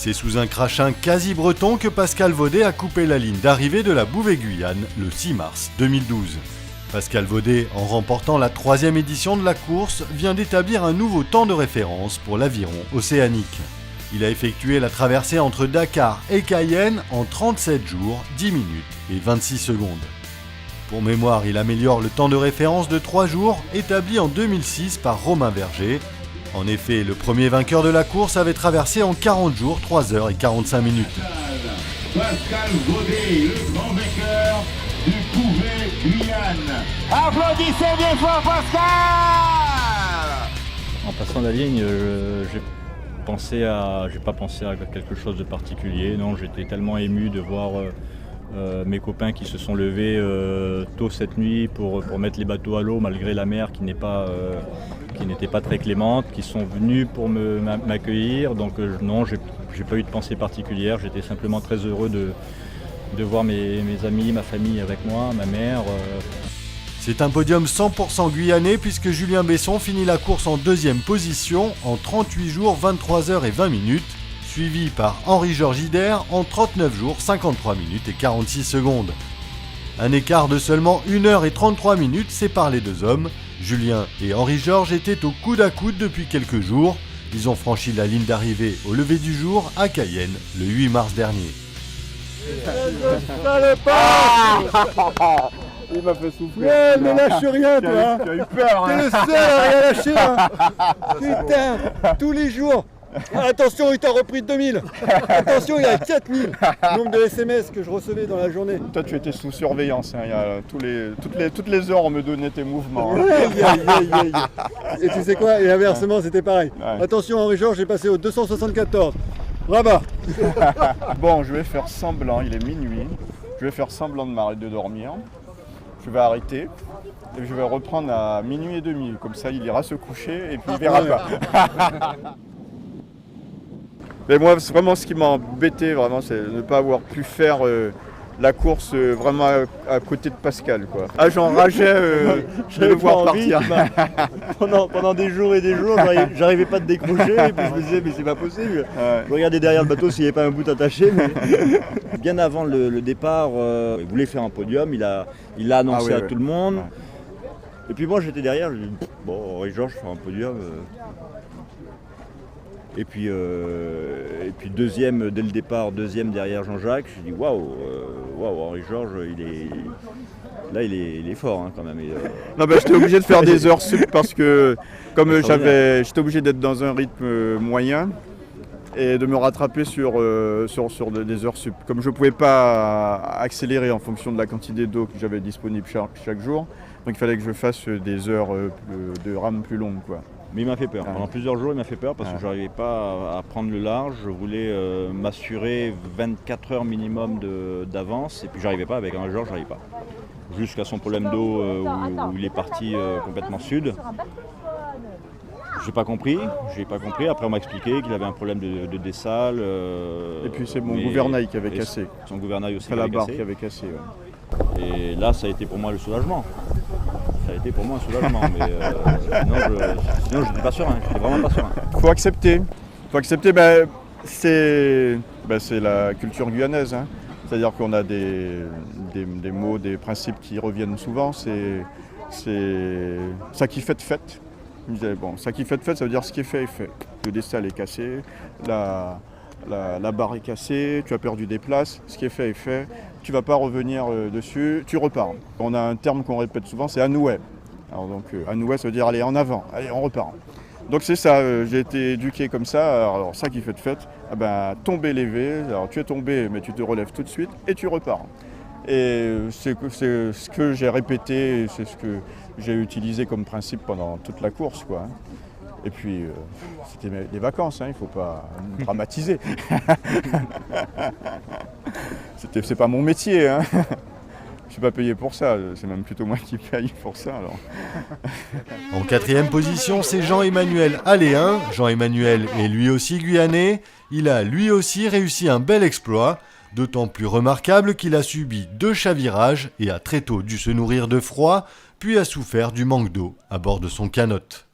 C'est sous un crachin quasi breton que Pascal Vaudet a coupé la ligne d'arrivée de la Bouvet-Guyane le 6 mars 2012. Pascal Vaudet, en remportant la 3e édition de la course, vient d'établir un nouveau temps de référence pour l'aviron océanique. Il a effectué la traversée entre Dakar et Cayenne en 37 jours, 10 minutes et 26 secondes. Pour mémoire, il améliore le temps de référence de 3 jours établi en 2006 par Romain Verger. En effet, le premier vainqueur de la course avait traversé en 40 jours, 3 heures et 45 minutes. Pascal Vaudet, le grand vainqueur du Bouvet-Guyane. Applaudissez bien fort Pascal! En passant la ligne, j'ai pas pensé à quelque chose de particulier. Non, j'étais tellement ému de voir mes copains qui se sont levés tôt cette nuit pour mettre les bateaux à l'eau malgré la mer qui n'était pas très clémente, qui sont venus pour m'accueillir. Donc non, j'ai pas eu de pensée particulière. J'étais simplement très heureux de voir mes amis, ma famille avec moi, ma mère. C'est un podium 100% guyanais puisque Julien Besson finit la course en 2e position en 38 jours, 23 heures et 20 minutes, suivi par Henri-Georges Hidert en 39 jours, 53 minutes et 46 secondes. Un écart de seulement 1 heure et 33 minutes sépare les deux hommes. Julien et Henri-Georges étaient au coude à coude depuis quelques jours. Ils ont franchi la ligne d'arrivée au lever du jour à Cayenne le 8 mars dernier. Il m'a fait souffler. Ouais, mais lâche rien, toi. Tu as eu peur. T'es le seul à rien lâcher. Hein. Putain, tous les jours. Attention, il t'a repris de 2000. Attention, il a 4000. Nombre de SMS que je recevais dans la journée. Toi, tu étais sous surveillance. Hein. Il y a toutes les heures, on me donnait tes mouvements. Hein. Aïe. Et tu sais quoi? Et inversement, c'était pareil. Ouais. Attention, Henri-Georges, j'ai passé au 274. Rabat. Bon, je vais faire semblant, il est minuit. Je vais faire semblant de m'arrêter de dormir. Je vais arrêter et je vais reprendre à minuit et demi. Comme ça, il ira se coucher et puis il verra pas. Mais moi, c'est vraiment ce qui m'a embêté, vraiment, c'est de ne pas avoir pu faire la course vraiment à côté de Pascal, quoi. Ah, j'enrageais de le voir partir. Pendant des jours et des jours, j'arrivais pas à te décrocher et puis je me disais mais c'est pas possible. Ouais. Je regardais derrière le bateau s'il n'y avait pas un bout attaché. Mais... Bien avant le départ, il voulait faire un podium, il l'a annoncé à tout le monde. Ouais. Et puis moi j'étais derrière, je dis bon Henri-Georges faire un podium. Et puis deuxième dès le départ, deuxième derrière Jean-Jacques, je dis waouh, Henri-Georges il est fort hein, quand même. Non, j'étais obligé de faire des heures sup parce que comme j'étais obligé d'être dans un rythme moyen et de me rattraper sur des heures sup. Comme je ne pouvais pas accélérer en fonction de la quantité d'eau que j'avais disponible chaque jour, donc il fallait que je fasse des heures de rame plus longues, quoi. Mais il m'a fait peur. Pendant plusieurs jours, il m'a fait peur parce que je n'arrivais pas à prendre le large. Je voulais m'assurer 24 heures minimum d'avance et puis j'arrivais pas avec un Georges, j'arrivais pas. Jusqu'à son problème d'eau où il est parti complètement sud. J'ai pas compris. Après, on m'a expliqué qu'il avait un problème de dessal. Et puis c'est mon gouvernail qui avait cassé. Son gouvernail aussi. C'est la barre qui avait cassé. Ouais. Et là, ça a été pour moi le soulagement. Mais sinon je n'étais pas serein, j'étais vraiment pas serein. Faut accepter, c'est la culture guyanaise. Hein. C'est-à-dire qu'on a des mots, des principes qui reviennent souvent. C'est ça qui fait de fait. Bon, ça qui fait de fait, ça veut dire ce qui est fait est fait. Le dessal est cassé, la barre est cassée, tu as perdu des places, ce qui est fait est fait. Tu ne vas pas revenir dessus, tu repars. On a un terme qu'on répète souvent, c'est anouet. Alors donc anouet, ça veut dire allez en avant, allez on repart. Donc c'est ça, j'ai été éduqué comme ça. Alors ça qui fait de fait, tomber lever. Alors tu es tombé, mais tu te relèves tout de suite et tu repars. Et c'est ce que j'ai répété, c'est ce que j'ai utilisé comme principe pendant toute la course, quoi. Et puis, c'était des vacances, hein, il ne faut pas dramatiser. C'est pas mon métier, hein. Je ne suis pas payé pour ça, c'est même plutôt moi qui paye pour ça. Alors. En 4e position, c'est Jean-Emmanuel Aléin. Jean-Emmanuel est lui aussi guyanais. Il a lui aussi réussi un bel exploit, d'autant plus remarquable qu'il a subi 2 chavirages et a très tôt dû se nourrir de froid, puis a souffert du manque d'eau à bord de son canot.